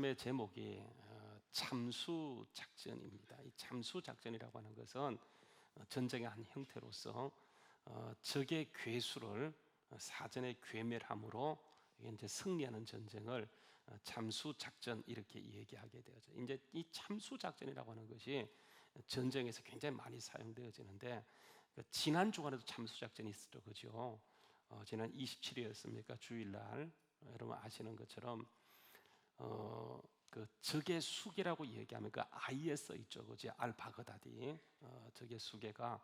의 제목이 참수 작전입니다. 이 참수 작전이라고 하는 것은 전쟁의 한 형태로서 적의 괴수를 사전에 괴멸함으로 이제 승리하는 전쟁을 참수 작전 이렇게 얘기하게 되어져. 이제 이 참수 작전이라고 하는 것이 전쟁에서 굉장히 많이 사용되어지는데 지난 주간에도 참수 작전이 있었죠, 그죠? 지난 27일이었습니까? 주일날 여러분 아시는 것처럼. 그 적의 수계라고 얘기하면 그 IS 있죠, 그지? 알바그다디. 적의 수계가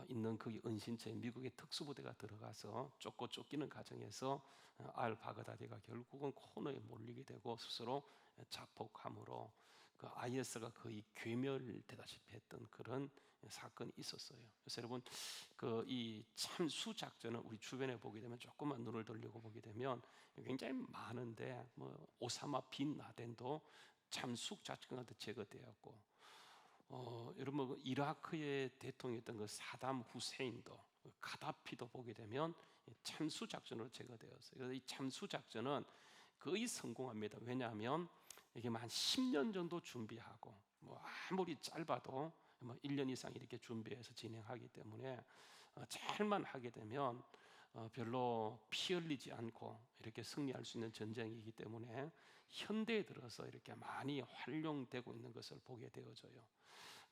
있는 그 은신처에 미국의 특수부대가 들어가서 쫓기는 과정에서 알바그다디가 결국은 코너에 몰리게 되고 스스로 자폭함으로 그 IS가 거의 괴멸되다시피 했던 그런 사건이 있었어요. 그래서 여러분 그 이 참수 작전은 우리 주변에 보게 되면 조금만 눈을 돌리고 보게 되면 굉장히 많은데 뭐 오사마 빈 라덴도 참수 작전한테 제거되었고 여러분 이라크의 대통령이었던 그 사담 후세인도 가다피도 보게 되면 참수 작전으로 제거되었어요. 그래서 이 참수 작전은 거의 성공합니다. 왜냐하면 이게 한 10년 정도 준비하고 뭐 아무리 짧아도 뭐 1년 이상 이렇게 준비해서 진행하기 때문에 잘만 하게 되면 별로 피 흘리지 않고 이렇게 승리할 수 있는 전쟁이기 때문에 현대에 들어서 이렇게 많이 활용되고 있는 것을 보게 되어져요.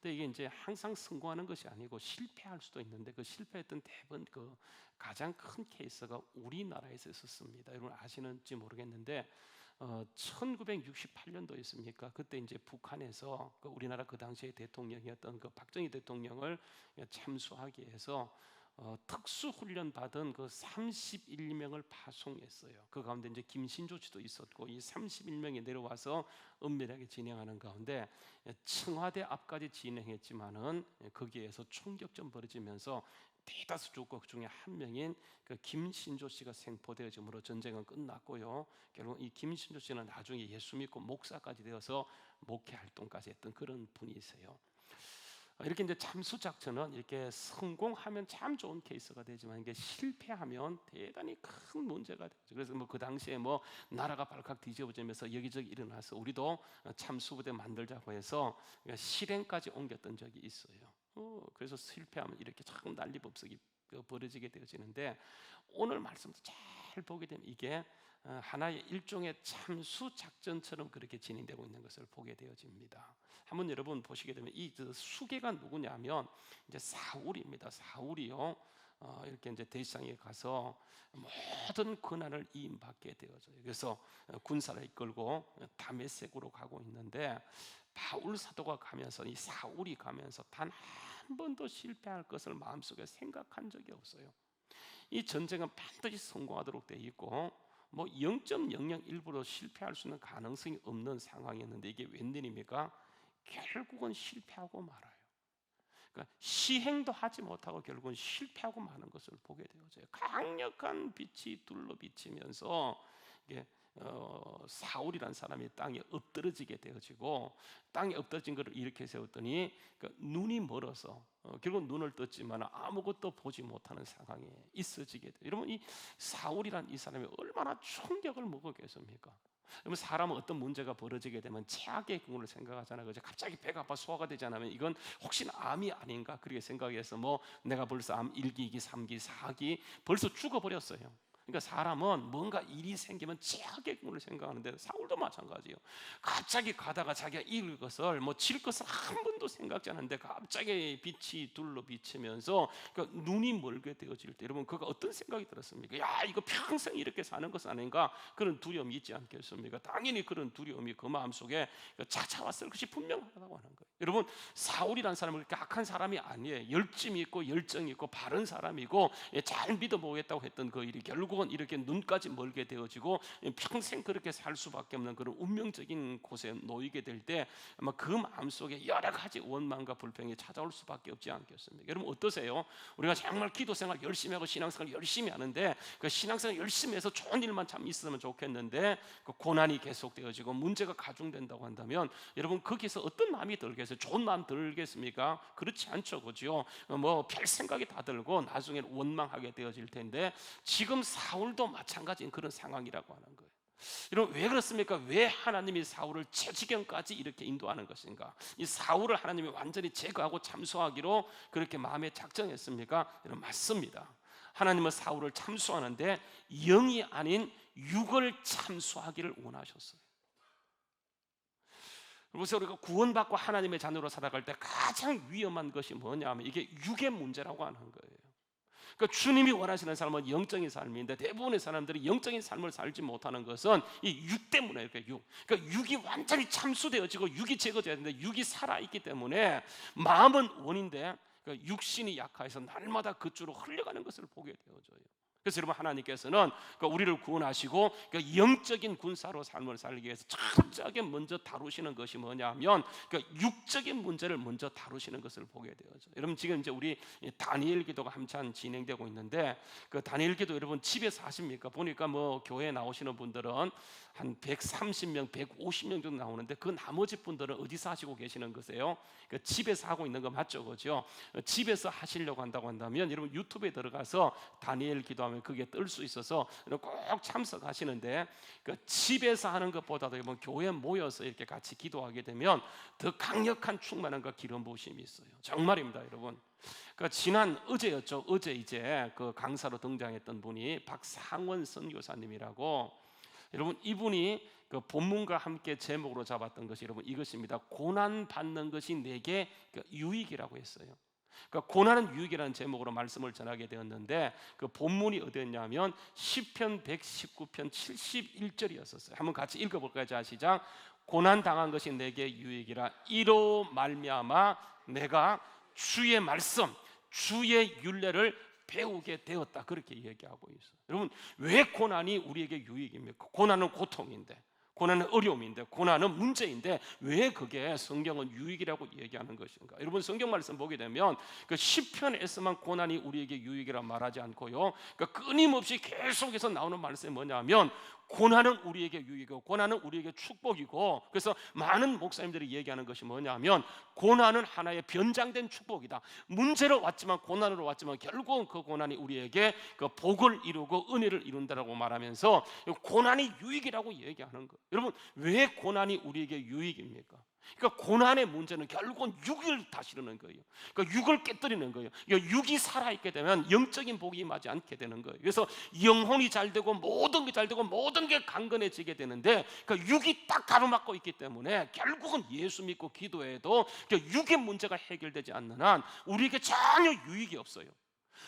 근데 이게 이제 항상 성공하는 것이 아니고 실패할 수도 있는데 그 실패했던 대부분 그 가장 큰 케이스가 우리나라에서 있었습니다. 여러분 아시는지 모르겠는데 1968년도였습니까? 그때 이제 북한에서 그 우리나라 그 당시의 대통령이었던 그 박정희 대통령을 참수하기 위해서 특수훈련 받은 그 31명을 파송했어요. 그 가운데 이제 김신조 씨도 있었고 이 31명이 내려와서 은밀하게 진행하는 가운데 청와대 앞까지 진행했지만은 거기에서 총격전 벌어지면서 대다수 죽고 그 중에 한 명인 그 김신조 씨가 생포되어짐으로 전쟁은 끝났고요. 결국 이 김신조 씨는 나중에 예수 믿고 목사까지 되어서 목회 활동까지 했던 그런 분이세요. 이렇게 이제 참수 작전은 이렇게 성공하면 참 좋은 케이스가 되지만 이게 실패하면 대단히 큰 문제가 되죠. 그래서 뭐 그 당시에 뭐 나라가 발칵 뒤집어지면서 여기저기 일어나서 우리도 참수부대 만들자고 해서 실행까지 옮겼던 적이 있어요. 그래서 실패하면 이렇게 참 난리법석이 벌어지게 되어지는데 오늘 말씀도 잘 보게 되면 이게 하나의 일종의 참수 작전처럼 그렇게 진행되고 있는 것을 보게 되어집니다. 한번 여러분 보시게 되면 이 수계가 누구냐면 이제 사울입니다. 사울이요. 이렇게 이제 대지상에 가서 모든 권한을 이임받게 되어져요. 그래서 군사를 이끌고 다메섹으로 가고 있는데 바울 사도가 가면서 이 사울이 가면서 단 한 번도 실패할 것을 마음속에 생각한 적이 없어요. 이 전쟁은 반드시 성공하도록 되어 있고 뭐 0.001% 실패할 수 있는 가능성이 없는 상황이었는데 이게 웬일입니까? 결국은 실패하고 말아요. 그러니까 시행도 하지 못하고 결국은 실패하고 마는 것을 보게 되어져요. 강력한 빛이 둘러 비치면서 이게 사울이라는 사람이 땅에 엎드러지게 되어지고 땅에 엎드러진 것을 이렇게 세웠더니 그러니까 눈이 멀어서 결국 눈을 떴지만 아무것도 보지 못하는 상황에 있어지게 돼요. 여러분 이 사울이라는 이 사람이 얼마나 충격을 먹었겠습니까? 그러면 사람은 어떤 문제가 벌어지게 되면 최악의 경우를 생각하잖아요. 그죠? 갑자기 배가 아파 소화가 되지 않으면 이건 혹시나 암이 아닌가 그렇게 생각해서 뭐 내가 벌써 암 1기, 2기, 3기, 4기 벌써 죽어버렸어요. 그러니까 사람은 뭔가 일이 생기면 최악의 경우를 생각하는데 사울도 마찬가지예요. 갑자기 가다가 자기가 이길 것을 뭐 질 것을 한 번도 생각지 않았는데 갑자기 빛이 둘러 비치면서 그러니까 눈이 멀게 되어질 때 여러분 그가 어떤 생각이 들었습니까? 야 이거 평생 이렇게 사는 것은 아닌가 그런 두려움이 있지 않겠습니까? 당연히 그런 두려움이 그 마음속에 찾아왔을 것이 분명하다고 하는 거예요. 여러분 사울이라는 사람은 그렇게 악한 사람이 아니에요. 열심이 있고 열정이 있고 바른 사람이고 잘 믿어보겠다고 했던 그 일이 결국은 이렇게 눈까지 멀게 되어지고 평생 그렇게 살 수밖에 없는 그런 운명적인 곳에 놓이게 될 때 아마 그 마음속에 여러 가지 원망과 불평이 찾아올 수밖에 없지 않겠습니까? 여러분 어떠세요? 우리가 정말 기도생활 열심히 하고 신앙생활 열심히 하는데 그 신앙생활 열심히 해서 좋은 일만 참 있으면 좋겠는데 그 고난이 계속되어지고 문제가 가중된다고 한다면 여러분 거기서 어떤 마음이 들겠어요? 좋은 마음 들겠습니까? 그렇지 않죠, 그죠? 뭐 별 생각이 다 들고 나중에 원망하게 되어질 텐데 지금 사울도 마찬가지인 그런 상황이라고 하는 거예요. 여러분 왜 그렇습니까? 왜 하나님이 사울을 처지경까지 이렇게 인도하는 것인가? 이 사울을 하나님이 완전히 제거하고 참수하기로 그렇게 마음에 작정했습니까? 여러분 맞습니다. 하나님은 사울을 참수하는데 영이 아닌 육을 참수하기를 원하셨어요. 그래서 우리가 구원받고 하나님의 자녀로 살아갈 때 가장 위험한 것이 뭐냐면 이게 육의 문제라고 하는 거예요. 그러니까 주님이 원하시는 삶은 영적인 삶인데 대부분의 사람들이 영적인 삶을 살지 못하는 것은 이 육 때문에 이렇게 그러니까 육이 완전히 참수되어지고 육이 제거돼야 되는데 육이 살아 있기 때문에 마음은 원인데 그러니까 육신이 약해서 날마다 그쪽으로 흘러가는 것을 보게 되어져요. 그래서 여러분 하나님께서는 우리를 구원하시고 영적인 군사로 삶을 살기 위해서 철저하게 먼저 다루시는 것이 뭐냐면 육적인 문제를 먼저 다루시는 것을 보게 되어져. 여러분 지금 이제 우리 다니엘 기도가 한참 진행되고 있는데 그 다니엘 기도 여러분 집에서 하십니까? 보니까 뭐 교회 나오시는 분들은 한 130명, 150명 정도 나오는데 그 나머지 분들은 어디서 하시고 계시는 거세요? 집에서 하고 있는 거 맞죠, 그죠? 집에서 하시려고 한다고 한다면 여러분 유튜브에 들어가서 다니엘 기도하면 그게 뜰 수 있어서 꼭 참석하시는데 집에서 하는 것보다도 여러분 교회 모여서 이렇게 같이 기도하게 되면 더 강력한 충만함과 기름 부으심이 있어요. 정말입니다, 여러분. 지난 어제였죠. 어제 이제 그 강사로 등장했던 분이 박상원 선교사님이라고. 여러분 이분이 그 본문과 함께 제목으로 잡았던 것이 여러분 이것입니다. 고난 받는 것이 내게 유익이라고 했어요. 그러니까 고난은 유익이라는 제목으로 말씀을 전하게 되었는데 그 본문이 어디였냐면 시편 119편 71절이었었어요. 한번 같이 읽어볼까요? 자, 시작. 고난 당한 것이 내게 유익이라 이로 말미암아 내가 주의 말씀, 주의 율례를 배우게 되었다. 그렇게 얘기하고 있어요. 여러분 왜 고난이 우리에게 유익입니까? 고난은 고통인데, 고난은 어려움인데, 고난은 문제인데 왜 그게 성경은 유익이라고 얘기하는 것인가? 여러분 성경 말씀 보게 되면 그 시편에서만 고난이 우리에게 유익이라 말하지 않고요, 그러니까 끊임없이 계속해서 나오는 말씀이 뭐냐면 고난은 우리에게 유익이고 고난은 우리에게 축복이고, 그래서 많은 목사님들이 얘기하는 것이 뭐냐면 고난은 하나의 변장된 축복이다. 문제로 왔지만 고난으로 왔지만 결국은 그 고난이 우리에게 그 복을 이루고 은혜를 이룬다라고 말하면서 고난이 유익이라고 얘기하는 거예요. 여러분 왜 고난이 우리에게 유익입니까? 그러니까 고난의 문제는 결국은 육을 다스리는 거예요. 그러니까 육을 깨뜨리는 거예요. 그러니까 육이 살아있게 되면 영적인 복이 임하지 않게 되는 거예요. 그래서 영혼이 잘 되고 모든 게 잘 되고 모든 게 강건해지게 되는데 그러니까 육이 딱 가로막고 있기 때문에 결국은 예수 믿고 기도해도 그러니까 육의 문제가 해결되지 않는 한 우리에게 전혀 유익이 없어요.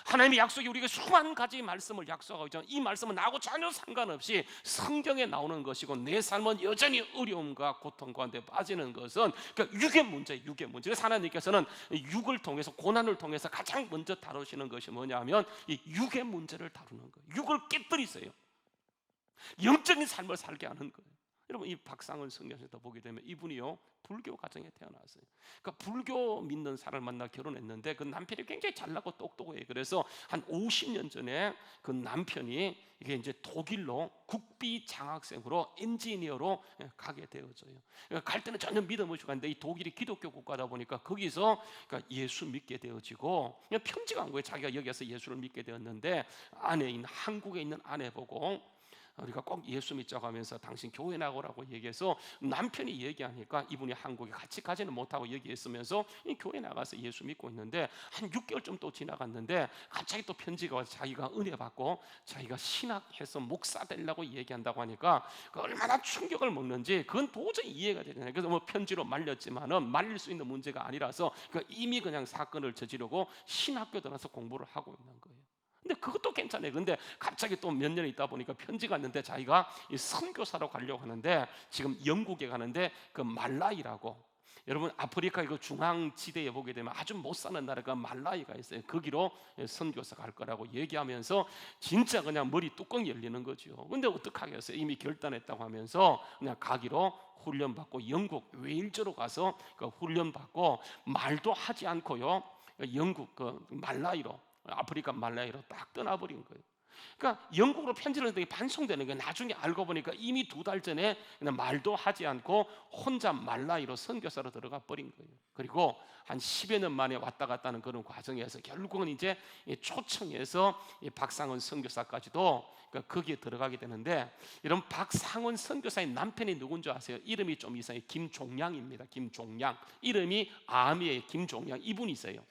하나님의 약속이 우리에게 수만 가지 말씀을 약속하고 있지만 이 말씀은 나하고 전혀 상관없이 성경에 나오는 것이고 내 삶은 여전히 어려움과 고통 가운데 빠지는 것은 그러니까 육의 문제예요. 육의 문제. 그래서 하나님께서는 육을 통해서 고난을 통해서 가장 먼저 다루시는 것이 뭐냐면 이 육의 문제를 다루는 거예요. 육을 깨뜨리세요. 영적인 삶을 살게 하는 거예요. 여러분 이 박상원 성경에서 보게 되면 이분이요 불교 가정에 태어났어요. 그러니까 불교 믿는 사람을 만나 결혼했는데 그 남편이 굉장히 잘나고 똑똑해요. 그래서 한 50년 전에 그 남편이 이게 이제 독일로 국비 장학생으로 엔지니어로 가게 되어져요. 그러니까 갈 때는 전혀 믿음 없이 갔는데 이 독일이 기독교 국가다 보니까 거기서 그러니까 예수 믿게 되어지고 그냥 편지가 온 거예요. 자기가 여기서 예수를 믿게 되었는데 아내인 한국에 있는 아내 보고 우리가 꼭 예수 믿자고 하면서 당신 교회 나오라고 얘기해서 남편이 얘기하니까 이분이 한국에 같이 가지는 못하고 얘기했으면서 이 교회 나가서 예수 믿고 있는데 한 6개월 좀 또 지나갔는데 갑자기 또 편지가 와서 자기가 은혜 받고 자기가 신학해서 목사 되려고 얘기한다고 하니까 얼마나 충격을 먹는지 그건 도저히 이해가 되지 않아요. 그래서 뭐 편지로 말렸지만은 말릴 수 있는 문제가 아니라서 이미 그냥 사건을 저지르고 신학교 들어가서 공부를 하고 있는 거예요. 근데 그것도 괜찮아요. 근데 갑자기 또 몇 년 있다 보니까 편지가 왔는데 자기가 이 선교사로 가려고 하는데 지금 영국에 가는데 그 말라이라고, 여러분 아프리카 이거 중앙지대에 보게 되면 아주 못 사는 나라가 말라이가 있어요. 거기로 선교사 갈 거라고 얘기하면서 진짜 그냥 머리 뚜껑 열리는 거죠. 근데 어떡하겠어요? 이미 결단했다고 하면서 그냥 가기로 훈련받고 영국 웨일즈로 가서 그 훈련받고 말도 하지 않고요 영국 그 말라이로 아프리카 말라이로 딱 떠나버린 거예요. 그러니까 영국으로 편지를 했더니 반송되는 게 나중에 알고 보니까 이미 2달 전에 그냥 말도 하지 않고 혼자 말라이로 선교사로 들어가 버린 거예요. 그리고 한 10여 년 만에 왔다 갔다 하는 그런 과정에서 결국은 이제 초청해서 박상원 선교사까지도 거기에 들어가게 되는데, 이런 박상원 선교사의 남편이 누군지 아세요? 이름이 좀 이상해요. 김종량입니다. 김종량. 이름이 아미의 김종량. 이분이 있어요.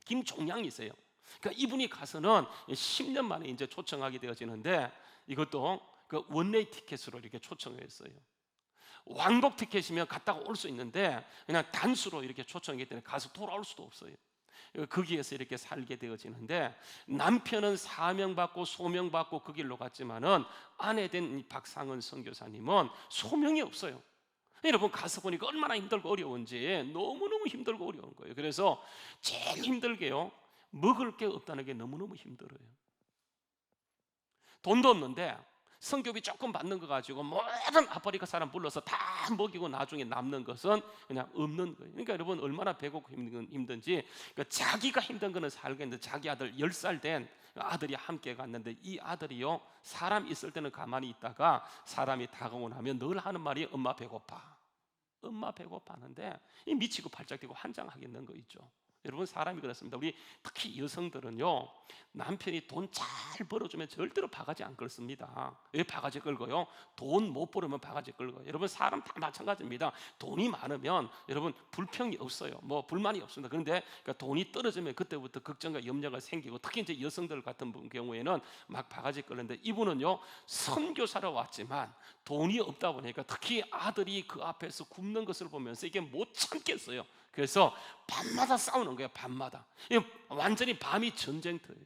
김종량이세요. 그러니까 이분이 가서는 10년 만에 이제 초청하게 되어지는데, 이것도 그 원웨이 티켓으로 이렇게 초청을 했어요. 왕복 티켓이면 갔다가 올 수 있는데 그냥 단수로 이렇게 초청하기 때문에 가서 돌아올 수도 없어요. 거기에서 이렇게 살게 되어지는데, 남편은 사명받고 소명받고 그 길로 갔지만은 아내 된 박상은 선교사님은 소명이 없어요. 여러분 가서 보니까 얼마나 힘들고 어려운지, 너무너무 힘들고 어려운 거예요. 그래서 제일 힘들게요, 먹을 게 없다는 게 너무너무 힘들어요. 돈도 없는데 성교비 조금 받는 거 가지고 모든 아프리카 사람 불러서 다 먹이고 나중에 남는 것은 그냥 없는 거예요. 그러니까 여러분 얼마나 배고프고 힘든지, 그러니까 자기가 힘든 거는 살겠는데 자기 아들 10살 된 아들이 함께 갔는데, 이 아들이요, 사람 있을 때는 가만히 있다가 사람이 다가오고 나면 늘 하는 말이 엄마 배고파, 엄마 배고파 하는데 이 미치고 팔짝 뛰고 환장하겠는 거 있죠. 여러분 사람이 그렇습니다. 우리 특히 여성들은요, 남편이 돈 잘 벌어주면 절대로 바가지 안 끌습니다. 왜 바가지 끌고요? 돈 못 벌으면 바가지 끌고요. 여러분 사람 다 마찬가지입니다. 돈이 많으면 여러분 불평이 없어요. 뭐 불만이 없습니다. 그런데 그러니까 돈이 떨어지면 그때부터 걱정과 염려가 생기고, 특히 이제 여성들 같은 경우에는 막 바가지 끌는데, 이분은요 선교사로 왔지만 돈이 없다 보니까 특히 아들이 그 앞에서 굶는 것을 보면서 이게 못 참겠어요. 그래서 밤마다 싸우는 거예요. 밤마다. 완전히 밤이 전쟁터예요.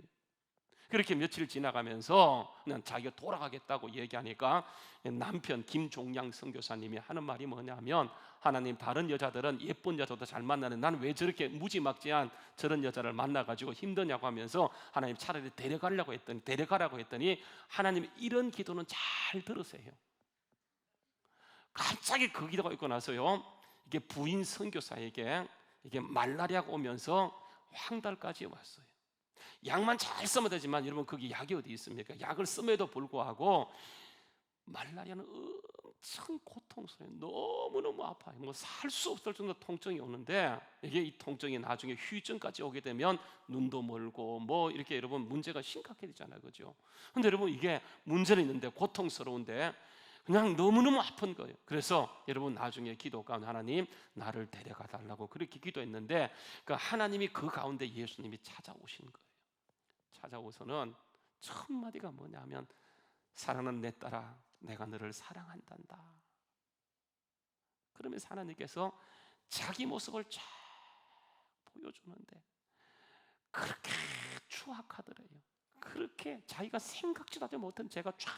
그렇게 며칠 지나가면서 그냥 자기가 돌아가겠다고 얘기하니까 남편 김종량 선교사님이 하는 말이 뭐냐면, 하나님, 다른 여자들은 예쁜 여자도 잘 만나는 난 왜 저렇게 무지막지한 저런 여자를 만나가지고 힘드냐고 하면서, 하나님 차라리 데려가라고 했더니 하나님 이런 기도는 잘 들으세요. 갑자기 그 기도가 있고 나서요, 이게 부인 선교사에게 이게 말라리아가 오면서 황달까지 왔어요. 약만 잘 쓰면 되지만 여러분 거기 약이 어디 있습니까? 약을 씀에도 불구하고 말라리아는 엄청 고통스러워요. 너무너무 아파요. 뭐 살 수 없을 정도 통증이 오는데, 이게 이 통증이 나중에 후유증까지 오게 되면 눈도 멀고 뭐 이렇게 여러분 문제가 심각해지잖아요, 그죠? 근데 여러분 이게 문제는 있는데 고통스러운데 그냥 너무너무 아픈 거예요. 그래서 여러분 나중에 기도 가운데 하나님 나를 데려가 달라고 그렇게 기도했는데, 그 하나님이 그 가운데 예수님이 찾아오신 거예요. 찾아오서는 첫 마디가 뭐냐면, 사랑하는 내 딸아, 내가 너를 사랑한단다. 그러면서 하나님께서 자기 모습을 쫙 보여주는데 그렇게 추악하더래요. 그렇게 자기가 생각지도 하지 못한 죄가 쫙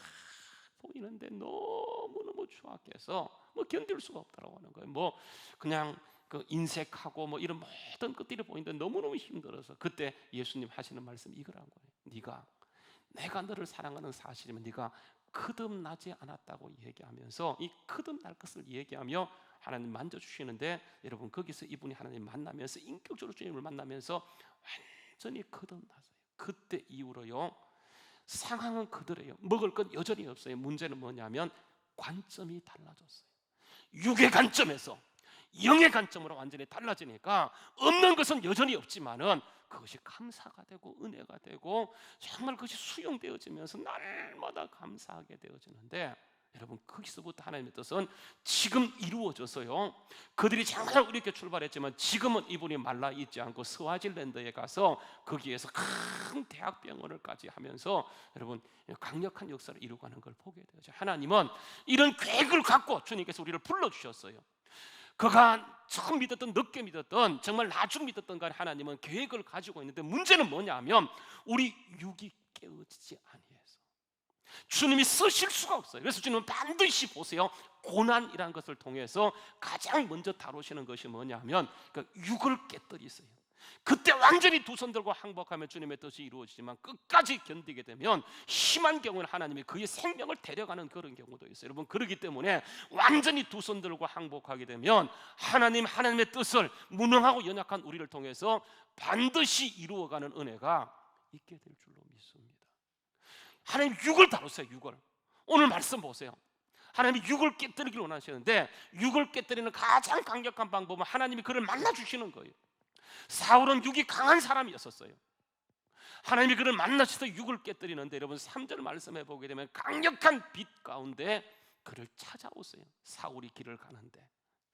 보이는데 너무너무 추악해서 뭐 견딜 수가 없다라고 하는 거예요. 뭐 그냥 그 인색하고 뭐 이런 모든 것들이 보이는데 너무너무 힘들어서, 그때 예수님 하시는 말씀이 이거란 거예요. 네가 내가 너를 사랑하는 사실이면 네가 거듭나지 않았다고 얘기하면서, 이 거듭날 것을 얘기하며 하나님 만져주시는데, 여러분 거기서 이분이 하나님 만나면서 인격적으로 주님을 만나면서 완전히 거듭났어요. 그때 이후로요 상황은 그대로예요. 먹을 건 여전히 없어요. 문제는 뭐냐면 관점이 달라졌어요. 육의 관점에서 영의 관점으로 완전히 달라지니까 없는 것은 여전히 없지만은 그것이 감사가 되고 은혜가 되고 정말 그것이 수용되어지면서 날마다 감사하게 되어지는데, 여러분 거기서부터 하나님의 뜻은 지금 이루어져서요, 그들이 정말 어렵게 출발했지만 지금은 이분이 말라 있지 않고 스와질랜드에 가서 거기에서 큰 대학병원을까지 하면서 여러분 강력한 역사를 이루어가는 걸 보게 되죠. 하나님은 이런 계획을 갖고 주님께서 우리를 불러주셨어요. 그가 처음 믿었던, 늦게 믿었던, 정말 나중 믿었던 간에 하나님은 계획을 가지고 있는데, 문제는 뭐냐면 우리 육이 깨어지지 아니해서 주님이 쓰실 수가 없어요. 그래서 주님은 반드시 보세요, 고난이라는 것을 통해서 가장 먼저 다루시는 것이 뭐냐면 그 육을 깨뜨리세요. 그때 완전히 두 손 들고 항복하면 주님의 뜻이 이루어지지만 끝까지 견디게 되면 심한 경우는 하나님이 그의 생명을 데려가는 그런 경우도 있어요. 여러분 그렇기 때문에 완전히 두 손 들고 항복하게 되면 하나님의 뜻을 무능하고 연약한 우리를 통해서 반드시 이루어가는 은혜가 있게 될 줄로 믿습니다. 하나님 육을 다루세요. 육을. 오늘 말씀 보세요. 하나님이 육을 깨뜨리기를 원하시는데 육을 깨뜨리는 가장 강력한 방법은 하나님이 그를 만나주시는 거예요. 사울은 육이 강한 사람이었었어요. 하나님이 그를 만나셔서 육을 깨뜨리는데 여러분 3절 말씀해 보게 되면 강력한 빛 가운데 그를 찾아오세요. 사울이 길을 가는데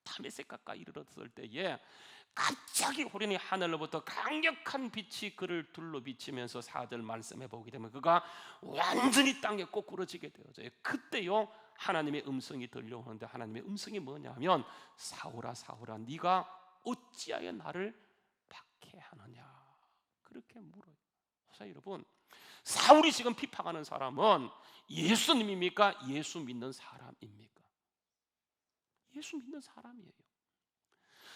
다메섹 가까이 이르렀을 때에 갑자기 호련히 하늘로부터 강력한 빛이 그를 둘러 비치면서 4절 말씀해 보게 되면 그가 완전히 땅에 꼬꾸러지게 되어져요. 그때요 하나님의 음성이 들려오는데 하나님의 음성이 뭐냐면 사울아 사울아 네가 어찌하여 나를 박해하느냐 그렇게 물어요. 자, 여러분 사울이 지금 비판하는 사람은 예수님입니까? 예수 믿는 사람입니까? 예수 믿는 사람이에요.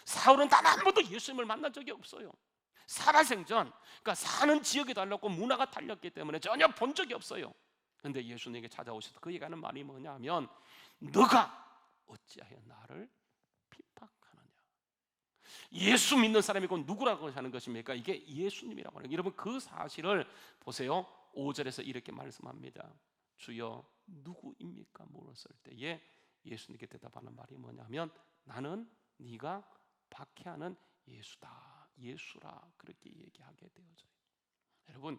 사울은 단 한 번도 예수님을 만난 적이 없어요. 살아생전 그러니까 사는 지역이 달랐고 문화가 달렸기 때문에 전혀 본 적이 없어요. 그런데 예수님에게 찾아오셔서 그에게 하는 말이 뭐냐면 너가 어찌하여 나를 핍박하느냐. 예수 믿는 사람이 곧 누구라고 하는 것입니까? 이게 예수님이라고 하는 거예요. 여러분 그 사실을 보세요. 5절에서 이렇게 말씀합니다. 주여 누구입니까? 물었을 때에 예수님께 대답하는 말이 뭐냐면 나는 네가 박해하는 예수다. 예수라 그렇게 얘기하게 되어져요. 여러분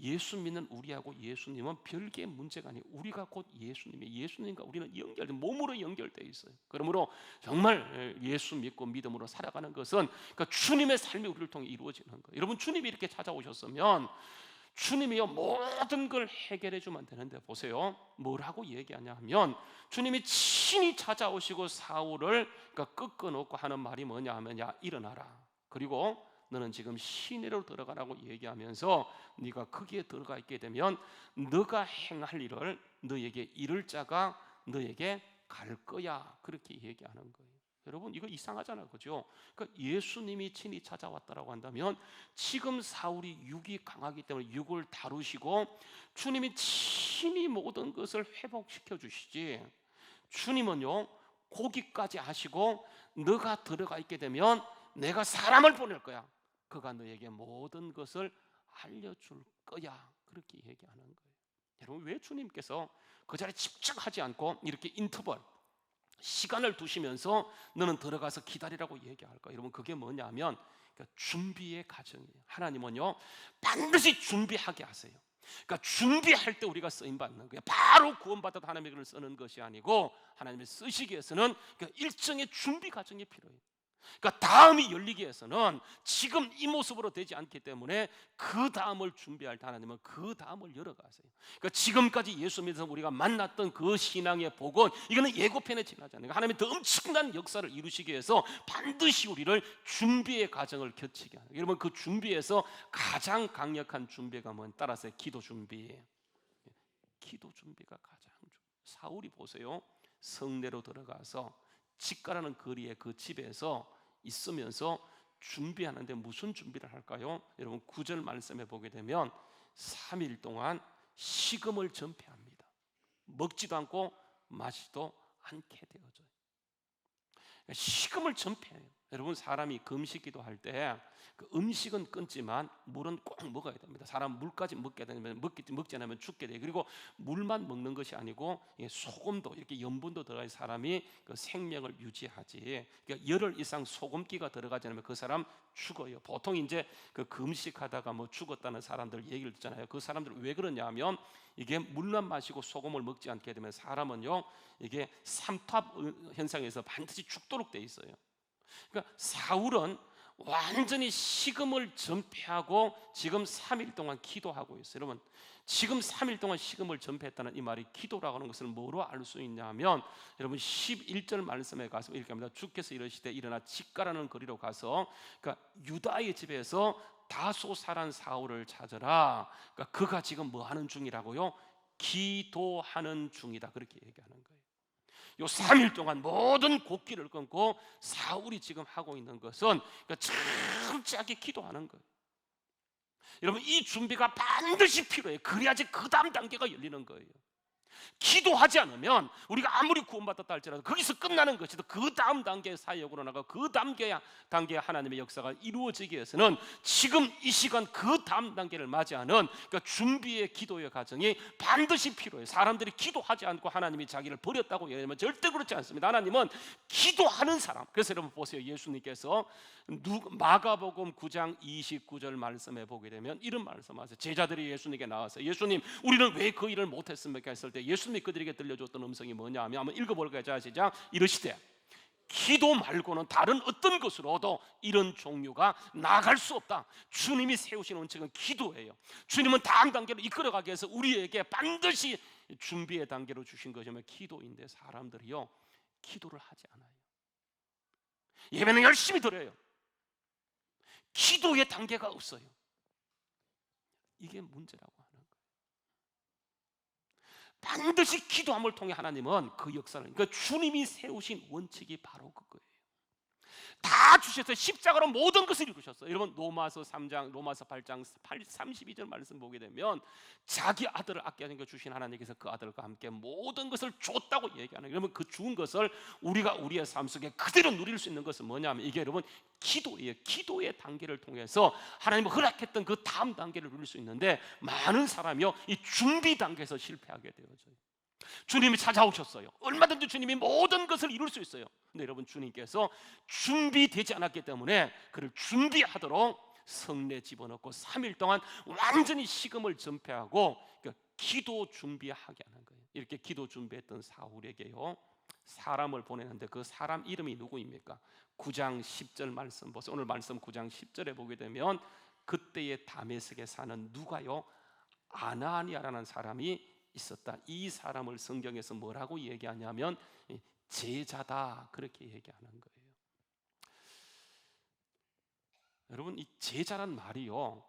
예수 믿는 우리하고 예수님은 별개의 문제가 아니에요. 우리가 곧 예수님이에요. 예수님과 우리는 몸으로 연결되어 있어요. 그러므로 정말 예수 믿고 믿음으로 살아가는 것은 그러니까 주님의 삶이 우리를 통해 이루어지는 거예요. 여러분 주님이 이렇게 찾아오셨으면 주님이요 모든 걸 해결해 주면 되는데 보세요 뭐라고 얘기하냐면 주님이 친히 찾아오시고 사울을 그러니까 꺾어놓고 하는 말이 뭐냐 하면 야 일어나라 그리고 너는 지금 시내로 들어가라고 얘기하면서 네가 거기에 들어가 있게 되면 너가 행할 일을 너에게 이를 자가 너에게 갈 거야 그렇게 얘기하는 거예요. 여러분 이거 이상하잖아요, 그죠? 그러니까 예수님이 친히 찾아왔다라고 한다면 지금 사울이 육이 강하기 때문에 육을 다루시고 주님이 친히 모든 것을 회복시켜 주시지 주님은요 거기까지 하시고 너가 들어가 있게 되면 내가 사람을 보낼 거야. 그가 너에게 모든 것을 알려줄 거야 그렇게 얘기하는 거예요. 여러분 왜 주님께서 그 자리에 집중하지 않고 이렇게 인터벌 시간을 두시면서 너는 들어가서 기다리라고 얘기할까? 여러분 그게 뭐냐면 그러니까 준비의 과정이에요. 하나님은요 반드시 준비하게 하세요. 그러니까 준비할 때 우리가 쓰임 받는 거예요. 바로 구원받아도 하나님의 글을 쓰는 것이 아니고 하나님이 쓰시기 위해서는 그러니까 일정의 준비 과정이 필요해요. 그러니까 다음이 열리기 위해서는 지금 이 모습으로 되지 않기 때문에 그 다음을 준비할 때 하나님은 그 다음을 열어가세요. 그러니까 지금까지 예수 믿어서 우리가 만났던 그 신앙의 복은 이거는 예고편에 지나지 않는 거예요. 하나님이 더 엄청난 역사를 이루시기 위해서 반드시 우리를 준비의 과정을 거치게 하는 거예요. 여러분 그 준비에서 가장 강력한 준비가 뭐냐 따라서 기도 준비. 기도 준비가 가장 사울이 보세요. 성내로 들어가서 집가라는 거리의 그 집에서 있으면서 준비하는데 무슨 준비를 할까요? 여러분 9절 말씀에 보게 되면 3일 동안 식음을 전폐합니다. 먹지도 않고 마시도 않게 되어져요. 식음을 전폐해요. 여러분 사람이 금식기도 할 때 그 음식은 끊지만 물은 꼭 먹어야 됩니다. 사람 물까지 먹게 되면 먹지 않으면 죽게 돼요. 그리고 물만 먹는 것이 아니고 소금도 이렇게 염분도 들어가야 사람이 그 생명을 유지하지. 그러니까 열흘 이상 소금기가 들어가지 않으면 그 사람 죽어요. 보통 이제 그 금식하다가 뭐 죽었다는 사람들 얘기를 듣잖아요. 그 사람들 왜 그러냐면 이게 물만 마시고 소금을 먹지 않게 되면 사람은요 이게 삼투압 현상에서 반드시 죽도록 돼 있어요. 그러니까 사울은 완전히 식음을 전폐하고 지금 3일 동안 기도하고 있어요. 여러분 지금 3일 동안 식음을 전폐했다는 이 말이 기도라고 하는 것을 뭐로 알 수 있냐면 여러분 11절 말씀에 가서 이렇게 합니다. 주께서 이르시되 일어나 집가라는 거리로 가서 그러니까 유다의 집에서 다소살한 사울을 찾으라. 그러니까 그가 지금 뭐 하는 중이라고요? 기도하는 중이다 그렇게 얘기하는 거예요. 요 3일 동안 모든 곡기를 끊고 사울이 지금 하고 있는 것은 그러니까 철저하게 기도하는 거예요. 여러분 이 준비가 반드시 필요해요. 그래야지 그 다음 단계가 열리는 거예요. 기도하지 않으면 우리가 아무리 구원받았다 할지라도 거기서 끝나는 것이다. 그 다음 단계의 사역으로 나가 그 단계의 하나님의 역사가 이루어지기 위해서는 지금 이 시간 그 다음 단계를 맞이하는 그러니까 준비의 기도의 과정이 반드시 필요해요. 사람들이 기도하지 않고 하나님이 자기를 버렸다고 얘기하면 절대 그렇지 않습니다. 하나님은 기도하는 사람. 그래서 여러분 보세요. 예수님께서 마가복음 9장 29절 말씀해 보게 되면 이런 말씀하세요. 제자들이 예수님께 나와서 예수님 우리는 왜 그 일을 못했습니까 했을 때 예수님이 그들에게 들려줬던 음성이 뭐냐 하면 한번 읽어볼까요? 자 시작. 이르시되 기도 말고는 다른 어떤 것으로도 이런 종류가 나아갈 수 없다. 주님이 세우신 원칙은 기도예요. 주님은 다음 단계로 이끌어가기 위해서 우리에게 반드시 준비의 단계로 주신 것이면 기도인데 사람들이요 기도를 하지 않아요. 예배는 열심히 드려요. 기도의 단계가 없어요. 이게 문제라고 하는 거예요. 반드시 기도함을 통해 하나님은 그 역사를, 그러니까 주님이 세우신 원칙이 바로 그거예요. 다 주셨어요. 십자가로 모든 것을 이루셨어요. 여러분 로마서 3장, 로마서 8장 32절 말씀 보게 되면 자기 아들을 아껴 주신 하나님께서 그 아들과 함께 모든 것을 줬다고 얘기하는 거예요. 그러면 그 준 것을 우리가 우리의 삶 속에 그대로 누릴 수 있는 것은 뭐냐면 이게 여러분 기도예요. 기도의 단계를 통해서 하나님이 허락했던 그 다음 단계를 누릴 수 있는데 많은 사람이요 이 준비 단계에서 실패하게 되어져요. 주님이 찾아오셨어요. 얼마든지 주님이 모든 것을 이룰 수 있어요. 근데 여러분 주님께서 준비되지 않았기 때문에 그를 준비하도록 성내 집어넣고 3일 동안 완전히 식음을 전폐하고 그러니까 기도 준비하게 하는 거예요. 이렇게 기도 준비했던 사울에게요 사람을 보내는데 그 사람 이름이 누구입니까? 9장 10절 말씀 보세요. 오늘 말씀 9장 10절에 보게 되면 그때의 다메섹에 사는 누가요 아나니아라는 사람이 있었다. 이 사람을 성경에서 뭐라고 얘기하냐면 제자다 그렇게 얘기하는 거예요. 여러분 이 제자란 말이요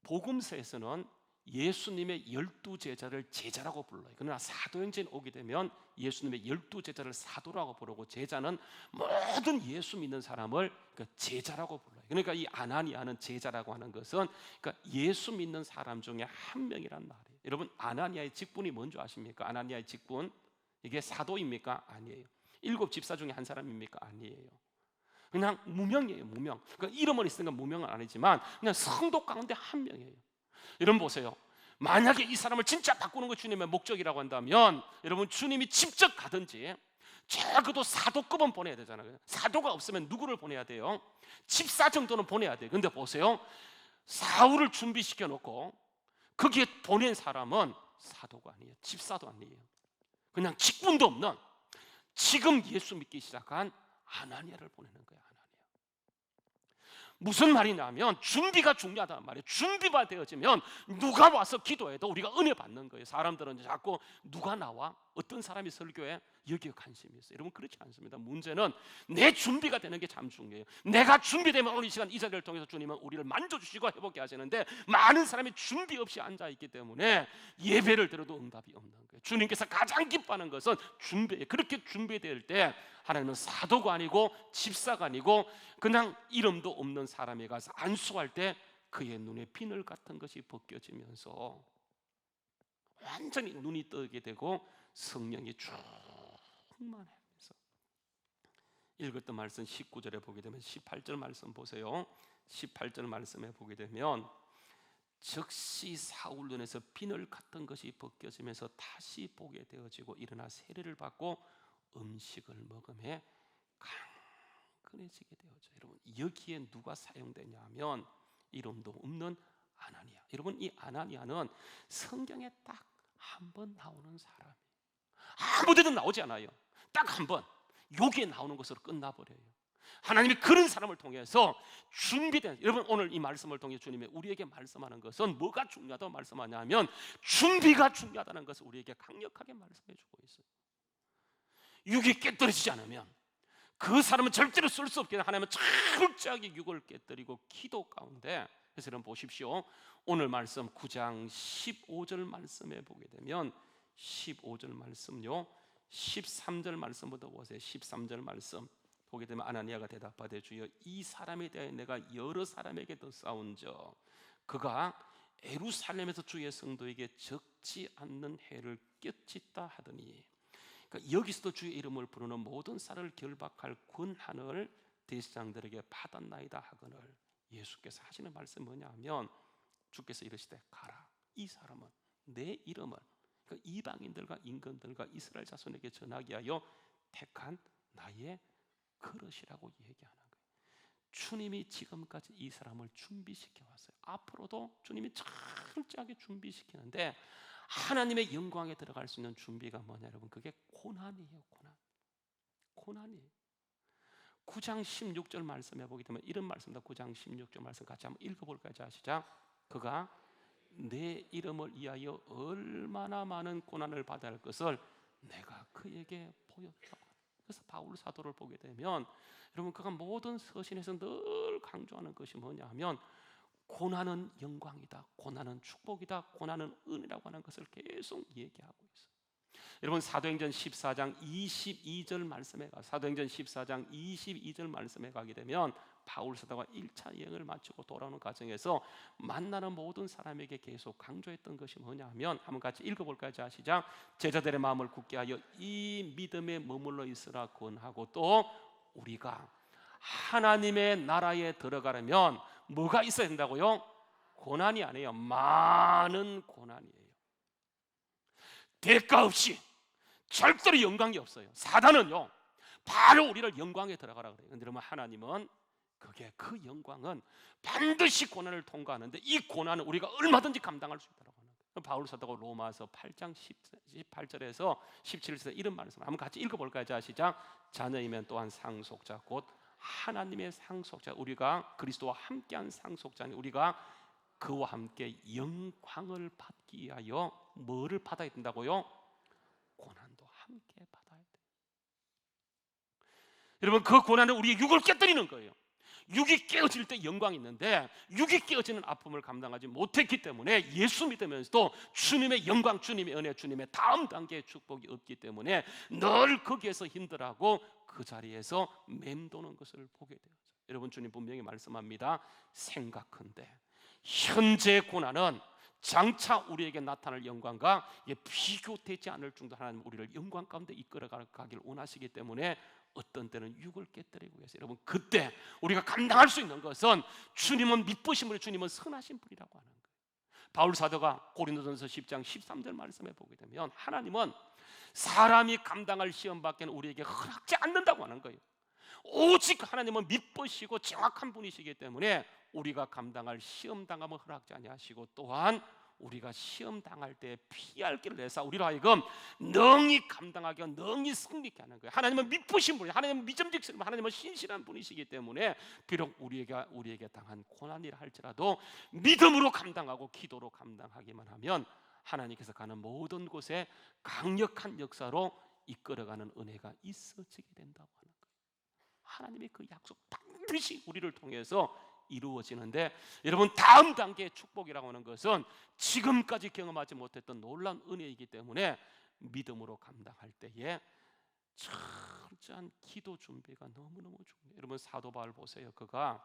복음서에서는 예수님의 12제자를 제자라고 불러요. 그러나 사도행전에 오게 되면 예수님의 12제자를 사도라고 부르고 제자는 모든 예수 믿는 사람을 제자라고 불러요. 그러니까 이 아나니아는 제자라고 하는 것은 그러니까 예수 믿는 사람 중에 한 명이란 말이에요. 여러분 아나니아의 직분이 뭔지 아십니까? 아나니아의 직분 이게 사도입니까? 아니에요. 7 집사 중에 한 사람입니까? 아니에요. 그냥 무명이에요. 무명. 그러니까 이름은 있으니까 무명은 아니지만 그냥 성도 가운데 한 명이에요. 여러분 보세요. 만약에 이 사람을 진짜 바꾸는 것 주님의 목적이라고 한다면 여러분 주님이 직접 가든지 적어도 사도급은 보내야 되잖아요. 사도가 없으면 누구를 보내야 돼요? 집사 정도는 보내야 돼요. 근데 보세요. 사울을 준비시켜 놓고 거기에 보낸 사람은 사도가 아니에요. 집사도 아니에요. 그냥 직분도 없는 지금 예수 믿기 시작한 아나니아를 보내는 거예요. 무슨 말이냐면 준비가 중요하다는 말이에요. 준비가 되어지면 누가 와서 기도해도 우리가 은혜 받는 거예요. 사람들은 자꾸 누가 나와? 어떤 사람이 설교해? 여기에 관심이 있어요. 여러분 그렇지 않습니다. 문제는 내 준비가 되는 게 참 중요해요. 내가 준비되면 오늘 이 시간 이 자리를 통해서 주님은 우리를 만져주시고 회복해 하시는데 많은 사람이 준비 없이 앉아있기 때문에 예배를 드려도 응답이 없는 거예요. 주님께서 가장 기뻐하는 것은 준비예요. 그렇게 준비될 때 하나님은 사도가 아니고 집사가 아니고 그냥 이름도 없는 사람에 가서 안수할 때 그의 눈에 비늘 같은 것이 벗겨지면서 완전히 눈이 뜨게 되고 성령이 충만하면서 읽었던 말씀 19절에 보게 되면 18절 말씀 보세요. 18절 말씀에 보게 되면 즉시 사울 눈에서 비늘 같은 것이 벗겨지면서 다시 보게 되어지고 일어나 세례를 받고 음식을 먹음에 강건해지게 되어져. 여러분 여기에 누가 사용되냐 하면 이름도 없는 아나니아. 여러분 이 아나니아는 성경에 딱 한 번 나오는 사람이에요. 아무데도 나오지 않아요. 딱 한 번 여기에 나오는 것으로 끝나버려요. 하나님이 그런 사람을 통해서 준비된, 여러분 오늘 이 말씀을 통해 주님이 우리에게 말씀하는 것은 뭐가 중요하다고 말씀하냐면 준비가 중요하다는 것을 우리에게 강력하게 말씀해 주고 있어요. 육이 깨뜨려지지 않으면 그 사람은 절대로 쓸 수 없게 하나님은 철저하게 육을 깨뜨리고 기도 가운데. 그래서 여러분 보십시오. 오늘 말씀 9장 15절 말씀에 보게 되면 15절 말씀요 13절 말씀부터 보세요. 13절 말씀 보게 되면 아나니아가 대답하되 주여 이 사람에 대하여 내가 여러 사람에게도 싸운저 그가 예루살렘에서 주의 성도에게 적지 않는 해를 끼쳤다 하더니, 그러니까 여기서도 주의 이름을 부르는 모든 쌀을 결박할 권한을 대제사장들에게 받았나이다 하거늘, 예수께서 하시는 말씀이 뭐냐면, 주께서 이르시되 가라, 이 사람은 내 이름을, 그러니까 이방인들과 임금들과 이스라엘 자손에게 전하게 하여 택한 나의 그릇이라고 얘기하는 거예요. 주님이 지금까지 이 사람을 준비시켜 왔어요. 앞으로도 주님이 철저하게 준비시키는데, 하나님의 영광에 들어갈 수 있는 준비가 뭐냐 여러분, 그게 고난이에요. 고난이에요. 9장 16절 말씀해 보게 되면 이런 말씀입니다. 9장 16절 말씀 같이 한번 읽어볼까요? 자, 시작. 그가 내 이름을 위하여 얼마나 많은 고난을 받아야 할 것을 내가 그에게 보였다. 그래서 바울 사도를 보게 되면 여러분, 그가 모든 서신에서 늘 강조하는 것이 뭐냐 하면, 고난은 영광이다, 고난은 축복이다, 고난은 은혜라고 하는 것을 계속 얘기하고 있어요. 여러분, 사도행전 14장 22절 말씀에 사도행전 14장 22절 말씀에 가게 되면 바울 사도가 1차 여행을 마치고 돌아오는 과정에서 만나는 모든 사람에게 계속 강조했던 것이 뭐냐 하면, 한번 같이 읽어볼까요? 자, 시작. 제자들의 마음을 굳게 하여 이 믿음에 머물러 있으라 권하고, 또 우리가 하나님의 나라에 들어가려면 뭐가 있어야 된다고요? 고난이 아니에요. 많은 고난이에요. 대가 없이 절대로 영광이 없어요. 사단은요, 바로 우리를 영광에 들어가라 그래요. 그런데 여러분, 하나님은 그 영광은 반드시 고난을 통과하는데, 이 고난은 우리가 얼마든지 감당할 수 있다고 하는 거예요. 바울 사도가 로마서 8장 18절에서 17절에서 이런 말씀을 한번 같이 읽어볼까요? 자, 시작. 자녀이면 또한 상속자, 곧 하나님의 상속자, 우리가 그리스도와 함께한 상속자니, 우리가 그와 함께 영광을 받기 위하여 뭐를 받아야 된다고요? 고난도 함께 받아야 돼요. 여러분, 그 고난은 우리의 육을 깨뜨리는 거예요. 육이 깨어질 때 영광이 있는데, 육이 깨어지는 아픔을 감당하지 못했기 때문에 예수 믿으면서도 주님의 영광, 주님의 은혜, 주님의 다음 단계의 축복이 없기 때문에 늘 거기에서 힘들어하고 그 자리에서 맴도는 것을 보게 되죠. 여러분, 주님 분명히 말씀합니다. 생각한데 현재 고난은 장차 우리에게 나타날 영광과 비교되지 않을 정도 하나님 우리를 영광 가운데 이끌어가기를 원하시기 때문에 어떤 때는 육을 깨뜨리고 계세요. 여러분, 그때 우리가 감당할 수 있는 것은 주님은 미쁘신 분이, 주님은 선하신 분이라고 하는 거예요. 바울 사도가 고린도전서 10장 13절 말씀에 보게 되면, 하나님은 사람이 감당할 시험 밖에는 우리에게 허락지 않는다고 하는 거예요. 오직 하나님은 미쁘시고 정확한 분이시기 때문에 우리가 감당할 시험 당함을 허락지 아니하시고, 또한 우리가 시험 당할 때 피할 길을 내사 우리로 하여금 능히 감당하게, 능히 승리케 하는 거예요. 하나님은 미쁘신 분이에요. 하나님은 믿음직스러운 분, 하나님은 신실한 분이시기 때문에 비록 우리에게 당한 고난이라 할지라도 믿음으로 감당하고 기도로 감당하기만 하면 하나님께서 가는 모든 곳에 강력한 역사로 이끌어가는 은혜가 있어지게 된다고 하는 거예요. 하나님의 그 약속 반드시 우리를 통해서 이루어지는데, 여러분, 다음 단계의 축복이라고 하는 것은 지금까지 경험하지 못했던 놀라운 은혜이기 때문에 믿음으로 감당할 때에 철저한 기도 준비가 너무너무 중요해요. 여러분, 사도 바울 보세요. 그가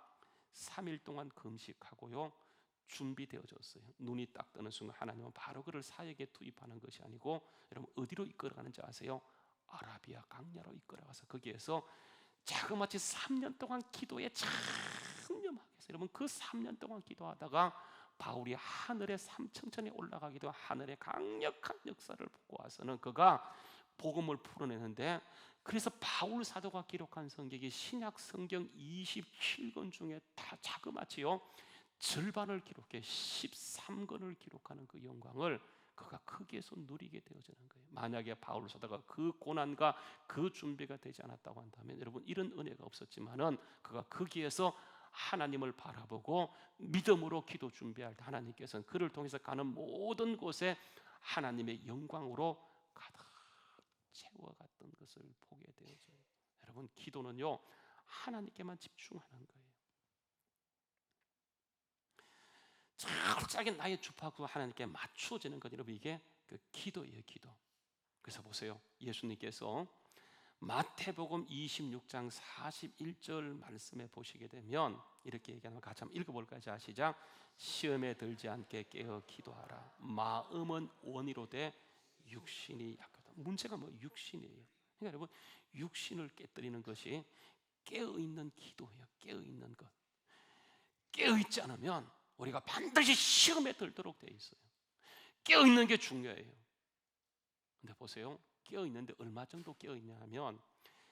3일 동안 금식하고요, 준비되어졌어요. 눈이 딱 뜨는 순간 하나님은 바로 그를 사역에 투입하는 것이 아니고, 여러분, 어디로 이끌어가는지 아세요? 아라비아 강야로 이끌어가서 거기에서 자그마치 3년 동안 기도에 장념하게 했어요. 여러분, 그 3년 동안 기도하다가 바울이 하늘의 삼층천에 올라가기도 하늘의 강력한 역사를 보고 와서는 그가 복음을 풀어내는데, 그래서 바울 사도가 기록한 성경이 신약 성경 27권 중에 다 자그마치요 절반을 기록해 13권을 기록하는 그 영광을 그가 거기에서 누리게 되어지는 거예요. 만약에 바울 사도가 그 고난과 그 준비가 되지 않았다고 한다면, 여러분, 이런 은혜가 없었지만은 그가 거기에서 하나님을 바라보고 믿음으로 기도 준비할 때 하나님께서는 그를 통해서 가는 모든 곳에 하나님의 영광으로 가득 채워갔던 것을 보게 되죠. 여러분, 기도는요 하나님께만 집중하는 거예요. 철저하게 나의 주파구 하나님께 맞추어지는 것, 여러분, 이게 그 기도예요, 기도. 그래서 보세요, 예수님께서 마태복음 26장 41절 말씀에 보시게 되면 이렇게 얘기하는 거 같이 한번 읽어볼까요? 자, 시작. 시험에 들지 않게 깨어 기도하라. 마음은 원이로되 육신이 약하다. 문제가 뭐 육신이에요. 그러니까 여러분, 육신을 깨뜨리는 것이 깨어있는 기도예요. 깨어있는 것. 깨어있지 않으면 우리가 반드시 시험에 들도록 되어 있어요. 깨어있는 게 중요해요. 근데 보세요, 깨어있는데 얼마 정도 깨어있냐 하면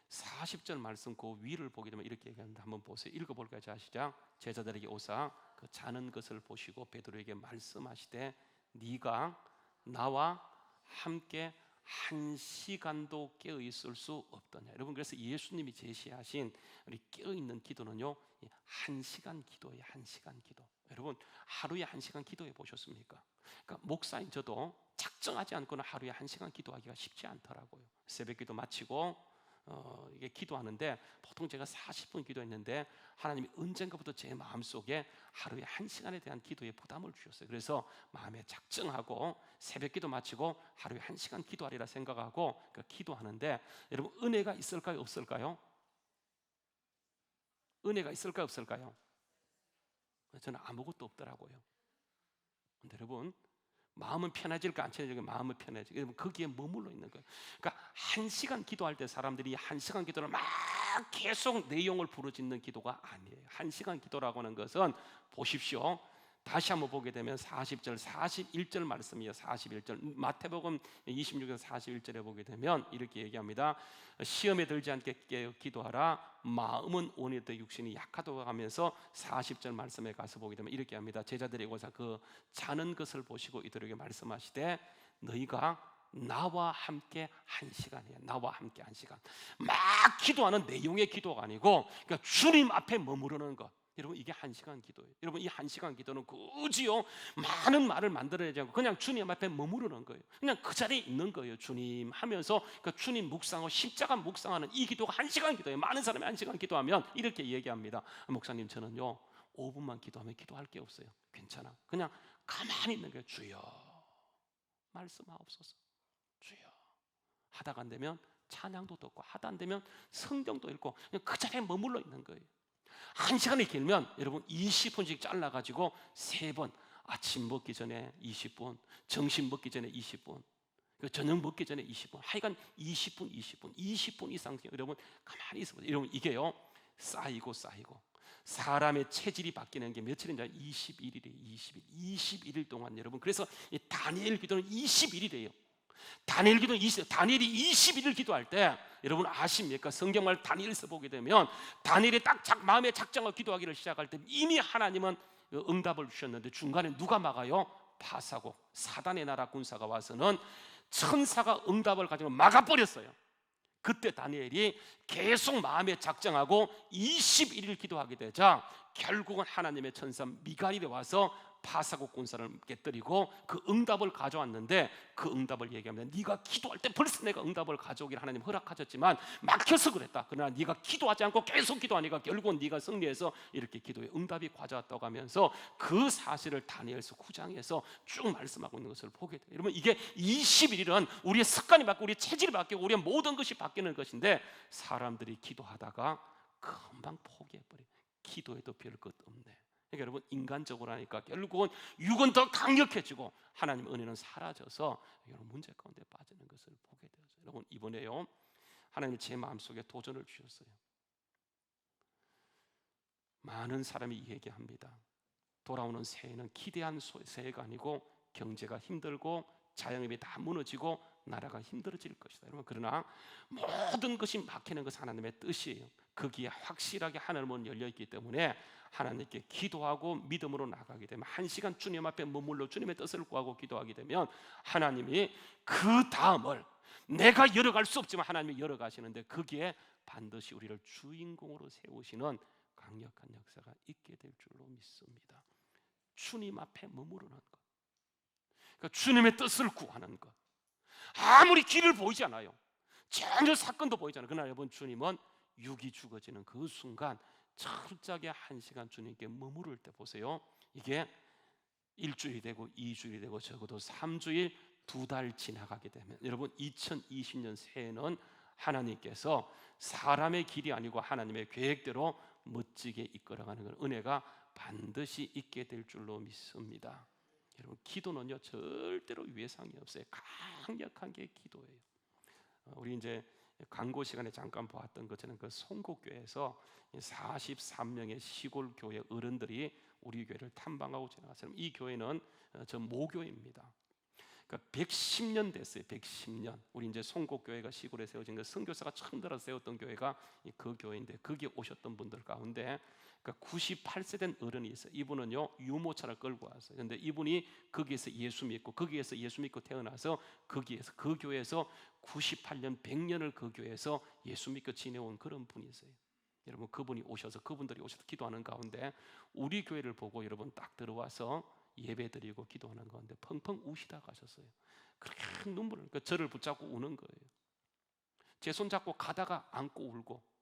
40절 말씀 그 위를 보게 되면 이렇게 얘기합니다. 한번 보세요. 읽어볼까요? 자, 시작. 제자들에게 오사 그 자는 것을 보시고 베드로에게 말씀하시되 네가 나와 함께 한 시간도 깨어 있을 수 없더냐. 여러분, 그래서 예수님이 제시하신 우리 깨어 있는 기도는요, 한 시간 기도예요. 한 시간 기도. 여러분, 하루에 한 시간 기도해 보셨습니까? 그러니까 목사인 저도 작정하지 않고는 하루에 한 시간 기도하기가 쉽지 않더라고요. 새벽기도 마치고 이게 기도하는데 보통 제가 40분 기도했는데 하나님이 언젠가부터 제 마음속에 하루에 한 시간에 대한 기도에 부담을 주셨어요. 그래서 마음에 작정하고 새벽기도 마치고 하루에 한 시간 기도하리라 생각하고 기도하는데, 여러분, 은혜가 있을까요? 없을까요? 은혜가 있을까요? 없을까요? 저는 아무것도 없더라고요. 근데 여러분, 마음은 편해질까 안 편해질까? 마음은 편해지고, 여러분, 거기에 머물러 있는 거예요. 그러니까 한 시간 기도할 때 사람들이 한 시간 기도를 막 계속 내용을 부르짖는 기도가 아니에요. 한 시간 기도라고 하는 것은 보십시오. 다시 한번 보게 되면 40절 41절 말씀이에요. 41절 마태복음 26장 41절에 보게 되면 이렇게 얘기합니다. 시험에 들지 않게 깨어 기도하라. 마음은 원이되 육신이 약하다고 하면서 40절 말씀에 가서 보게 되면 이렇게 합니다. 제자들이 오사 그 자는 것을 보시고 이들에게 말씀하시되 너희가 나와 함께 한 시간이에요. 나와 함께 한 시간. 막 기도하는 내용의 기도가 아니고, 그러니까 주님 앞에 머무르는 것. 여러분, 이게 한 시간 기도예요. 여러분, 이 한 시간 기도는 굳이요 많은 말을 만들어내지 않고 그냥 주님 앞에 머무르는 거예요. 그냥 그 자리에 있는 거예요. 주님 하면서 그 주님 묵상하고 십자가 묵상하는 이 기도가 한 시간 기도예요. 많은 사람이 한 시간 기도하면 이렇게 얘기합니다. 목사님, 저는요 5분만 기도하면 기도할 게 없어요. 괜찮아. 그냥 가만히 있는 거예요. 주여 말씀하옵소서. 주여. 하다가 안 되면 찬양도 듣고, 하다 안 되면 성경도 읽고, 그냥 그 자리에 머물러 있는 거예요. 한 시간이 길면 여러분 20분씩 잘라가지고 3번, 아침 먹기 전에 20분, 점심 먹기 전에 20분, 저녁 먹기 전에 20분, 하여간 20분 이상 여러분 가만히 있어보세요. 여러분, 이게요 쌓이고 사람의 체질이 바뀌는 게 며칠인지 21일이에요. 21일 동안 여러분, 그래서 이 다니엘 기도는 21일이에요. 다니엘이 21일 기도할 때 여러분 아십니까? 성경을 다니엘서 보게 되면 다니엘이 딱 마음에 작정하고 기도하기를 시작할 때 이미 하나님은 응답을 주셨는데 중간에 누가 막아요? 파사고 사단의 나라 군사가 와서는 천사가 응답을 가지고 막아버렸어요. 그때 다니엘이 계속 마음에 작정하고 21일 기도하게 되자 결국은 하나님의 천사 미가엘이 와서 파사국 군사를 깨뜨리고 그 응답을 가져왔는데, 그 응답을 얘기합니다. 네가 기도할 때 벌써 내가 응답을 가져오기를 하나님 허락하셨지만 막혀서 그랬다. 그러나 네가 기도하지 않고 계속 기도하니까 결국은 네가 승리해서 이렇게 기도에 응답이 가져왔다고 하면서 그 사실을 다니엘서 9장에서 쭉 말씀하고 있는 것을 보게 돼요. 여러분, 이게 21일은 우리의 습관이 바뀌고 우리의 체질이 바뀌고 우리의 모든 것이 바뀌는 것인데, 사람들이 기도하다가 금방 포기해버려요. 기도에도 별 것 없네. 그러니까 여러분, 인간적으로 하니까 결국은 육은 더 강력해지고 하나님 은혜는 사라져서 여러분 문제 가운데 빠지는 것을 보게 되었어요. 여러분, 이번에요 하나님이 제 마음속에 도전을 주셨어요. 많은 사람이 얘기합니다. 돌아오는 새해는 기대한 새해가 아니고 경제가 힘들고 자영업이 다 무너지고 나라가 힘들어질 것이다. 여러분, 그러나 모든 것이 막히는 것은 하나님의 뜻이에요. 거기에 확실하게 하늘 문은 열려 있기 때문에 하나님께 기도하고 믿음으로 나가게 되면, 한 시간 주님 앞에 머물러 주님의 뜻을 구하고 기도하게 되면 하나님이 그 다음을 내가 열어갈 수 없지만 하나님이 열어가시는데, 거기에 반드시 우리를 주인공으로 세우시는 강력한 역사가 있게 될 줄로 믿습니다. 주님 앞에 머무르는 것, 그러니까 주님의 뜻을 구하는 것. 아무리 길을 보이지 않아요. 전혀 사건도 보이지 않아요. 그러나 여러분, 주님은 육이 죽어지는 그 순간 철저하게 한 시간 주님께 머무를 때 보세요. 이게 일주일이 되고 2주일이 되고 적어도 3주일, 2달 지나가게 되면 여러분 2020년 새해는 하나님께서 사람의 길이 아니고 하나님의 계획대로 멋지게 이끌어가는 건 은혜가 반드시 있게 될 줄로 믿습니다. 여러분, 기도는요 절대로 위해상이 없어요. 강력한 게 기도예요. 우리 이제 광고 시간에 잠깐 보았던 것처럼 그 송곡교회에서 43명의 시골 교회 어른들이 우리 교회를 탐방하고 지나갔어요. 이 교회는 저 모교입니다. 그러니까 110년 됐어요. 110년. 우리 이제 송곡교회가 시골에 세워진 거, 선교사가 처음 들어 세웠던 교회가 그 교회인데, 거기에 오셨던 분들 가운데 그러니까 98세 된 어른이 있어요. 이분은요 유모차를 끌고 왔어요. 그런데 이분이 거기에서 예수 믿고 태어나서 거기에서 그 교회에서 98년 100년을 그 교회에서 예수 믿고 지내온 그런 분이 있어요. 여러분, 그분들이 오셔서 기도하는 가운데 우리 교회를 보고 여러분 딱 들어와서 예배드리고 기도하는 가운데 펑펑 우시다 가셨어요. 그렇게 눈물을, 저를 붙잡고 우는 거예요. 제 손 잡고 가다가 안고 울고.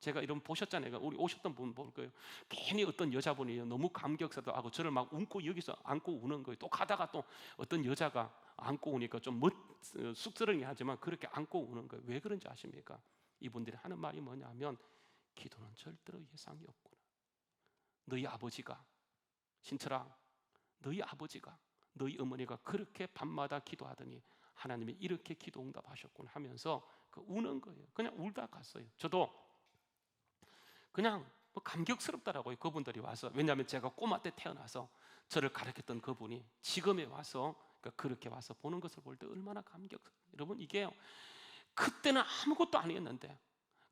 제가 이런 보셨잖아요. 우리 오셨던 분 볼 거예요. 괜히 어떤 여자분이 너무 감격스럽다 하고 저를 막 웃고 여기서 안고 우는 거예요. 또 가다가 또 어떤 여자가 안고 우니까 좀 쑥스러운 하지만 그렇게 안고 우는 거예요. 왜 그런지 아십니까? 이분들이 하는 말이 뭐냐면, 기도는 절대로 예상이 없구나. 너희 아버지가, 신철아, 너희 아버지가, 너희 어머니가 그렇게 밤마다 기도하더니 하나님이 이렇게 기도 응답하셨구나 하면서 우는 거예요. 그냥 울다 갔어요. 저도 그냥 감격스럽더라고요. 그분들이 와서. 왜냐하면 제가 꼬마 때 태어나서 저를 가르쳤던 그분이 지금에 와서 그렇게 와서 보는 것을 볼 때 얼마나 여러분, 이게요, 그때는 아무것도 아니었는데,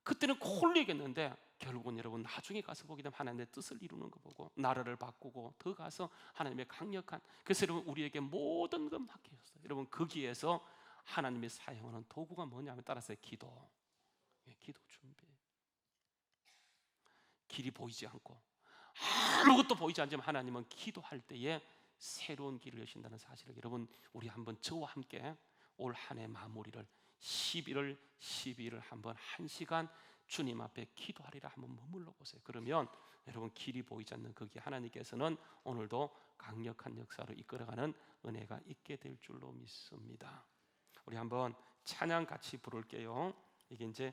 그때는 홀리겠는데, 결국은 여러분 나중에 가서 보게 되면 하나님의 뜻을 이루는 거 보고 나라를 바꾸고 더 가서 하나님의 강력한, 그래서 여러분 우리에게 모든 것 맡기셨어요. 여러분, 거기에서 하나님이 사용하는 도구가 뭐냐면 따라서 기도. 기도 준비. 길이 보이지 않고 아무것도 보이지 않지만 하나님은 기도할 때에 새로운 길을 여신다는 사실을, 여러분 우리 한번 저와 함께 올 한 해 마무리를 11월 12일을 한번 1시간 주님 앞에 기도하리라 한번 머물러 보세요. 그러면 여러분, 길이 보이지 않는 거기 하나님께서는 오늘도 강력한 역사로 이끌어가는 은혜가 있게 될 줄로 믿습니다. 우리 한번 찬양 같이 부를게요. 이게 이제